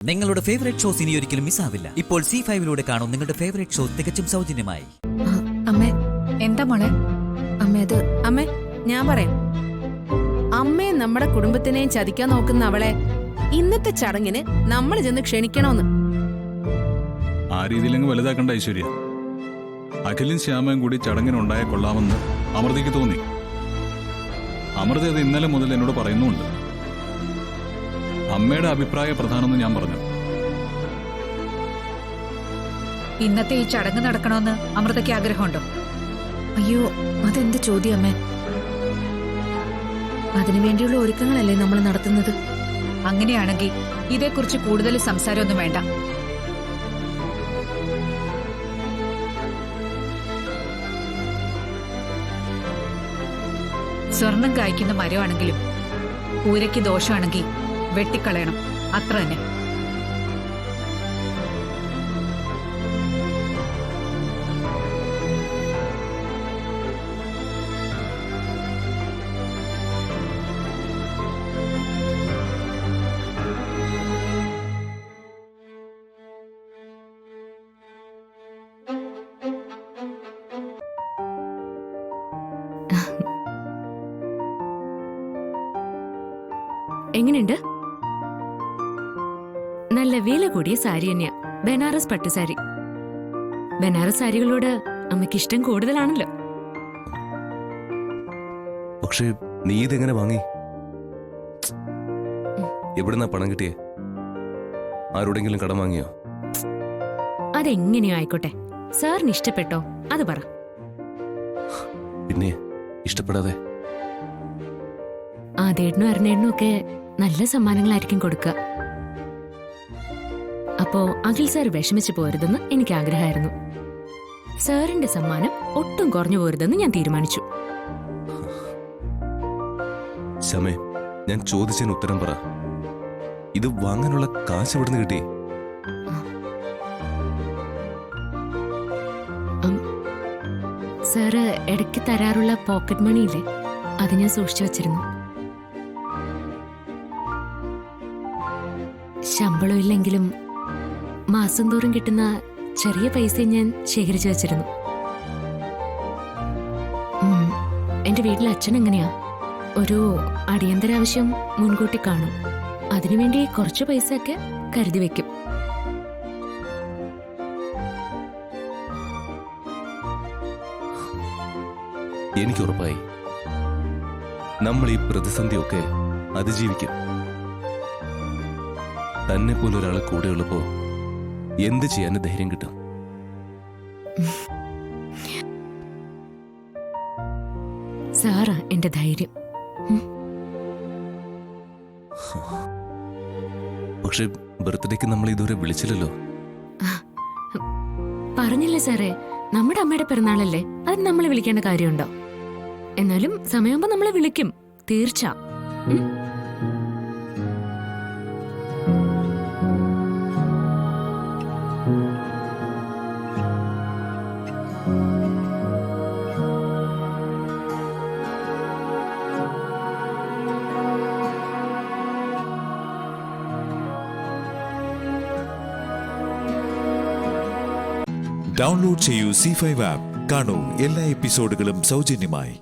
നിങ്ങളുടെ favourite shows ഇനി ഒരിക്കലും മിസ്സാവില്ല. ഇപ്പോൾ C5 കാണും നിങ്ങളുടെ ഫേവറേറ്റ് ഷോ തികച്ചും സൗജന്യമായി. അമ്മേ, എന്താ മോളെ? അമ്മേ ഞാൻ പറയാം. അമ്മയെ നമ്മുടെ കുടുംബത്തിനെയും ചതിക്കാൻ നോക്കുന്ന അവളെ ഇന്നത്തെ ചടങ്ങിന് നമ്മൾ ചെന്ന് ക്ഷണിക്കണമെന്ന്. ആ രീതിയിലങ്ങ് വലുതാക്കണ്ട ഐശ്വര്യ. അഖിലും ശ്യാമയും കൂടി ചടങ്ങിനുണ്ടായ കൊള്ളാമെന്ന് അമൃതയ്ക്ക് തോന്നി. അമൃത അത് ഇന്നലെ മുതൽ എന്നോട് പറയുന്നുണ്ട്. അമ്മയുടെ അഭിപ്രായ പ്രധാനമെന്ന് ഞാൻ പറഞ്ഞു. ഇന്നത്തെ ഈ ചടങ്ങ് നടക്കണമെന്ന് അമൃതയ്ക്ക് ആഗ്രഹമുണ്ടോ? അയ്യോ, അതെന്ത് ചോദ്യം അമ്മേ? അതിനുവേണ്ടിയുള്ള ഒരുക്കങ്ങളല്ലേ നമ്മൾ നടത്തുന്നത്. അങ്ങനെയാണെങ്കിൽ ഇതേക്കുറിച്ച് കൂടുതൽ സംസാരമൊന്നും വേണ്ട. സ്വർണം കായ്ക്കുന്ന മരമാണെങ്കിലും പൂരയ്ക്ക് ദോഷമാണെങ്കിൽ വെട്ടിക്കളയണം, അത്ര തന്നെ. എങ്ങനെയുണ്ട്? നല്ല വില കൂടിയ സാരി തന്നെയാ, ബനാറസ് പട്ടുസാരി. ബനാറസ് സാരികളോട് അമ്മയ്ക്ക് ഇഷ്ടം കൂടുതലാണല്ലോ. പക്ഷേ നീ ഇതെങ്ങനെ വാങ്ങി? എവിടുന്നാ പണം കിട്ടിയേ? ആരോടെങ്കിലും കടം വാങ്ങിയോ? അതെങ്ങനെയോ ആയിക്കോട്ടെ, സാറിന് ഇഷ്ടപ്പെട്ടോ അത് പറ. പിന്നെ ഇഷ്ടപ്പെടാതെ? ആദ്യേട്ടനും അരണേട്ടനും ഒക്കെ നല്ല സമ്മാനങ്ങളായിരിക്കും കൊടുക്കുക. അപ്പോ അഖിൽ സാർ വിഷമിച്ചു പോരുതെന്ന് എനിക്ക് ആഗ്രഹമായിരുന്നു. സാറിന്റെ സമ്മാനം ഒട്ടും കുറഞ്ഞു പോരുതെന്ന് ഞാൻ തീരുമാനിച്ചു. ശമേ, ഞാൻ ചോദിച്ചതിന് ഉത്തരം പറ. ഇത് വാങ്ങാനുള്ള കാശ് എവിടുന്ന് കിട്ടി? സാറ് ഇടയ്ക്ക് തരാറുള്ള പോക്കറ്റ് മണി ഇല്ലേ, അത് ഞാൻ സൂക്ഷിച്ചു വച്ചിരുന്നു. ശമ്പളം ഇല്ലെങ്കിലും മാസം തോറും കിട്ടുന്ന ചെറിയ പൈസ ഞാൻ ശേഖരിച്ചു വച്ചിരുന്നു. എന്റെ വീട്ടിൽ അച്ഛൻ എങ്ങനെയാ, ഒരു അടിയന്തരാവശ്യം മുൻകൂട്ടി കാണും. അതിനുവേണ്ടി കുറച്ച് പൈസ ഒക്കെ കരുതി വെക്കും. എനിക്ക് ഉറപ്പായി നമ്മൾ ഈ പ്രതിസന്ധിയൊക്കെ അതിജീവിക്കും. തന്നെ പോലെ ഒരാളെ കൂടെയുള്ളപ്പോ എന്ത് ചെയ്യാൻ ധൈര്യം കിട്ടും? സാറാ എന്റെ ധൈര്യം. പക്ഷെ ബർത്ത്ഡേക്ക് നമ്മൾ ഇതുവരെ വിളിച്ചില്ലല്ലോ. പറഞ്ഞില്ലേ സാറേ, നമ്മുടെ അമ്മയുടെ പിറന്നാളല്ലേ, അത് നമ്മളെ വിളിക്കേണ്ട കാര്യമുണ്ടോ? എന്നാലും സമയമാകുമ്പോ നമ്മളെ വിളിക്കും, തീർച്ച. ഡൗൺലോഡ് ചെയ്യൂ C5 ആപ്പ്. കാണൂ എല്ലാ എപ്പിസോഡുകളും സൗജന്യമായി.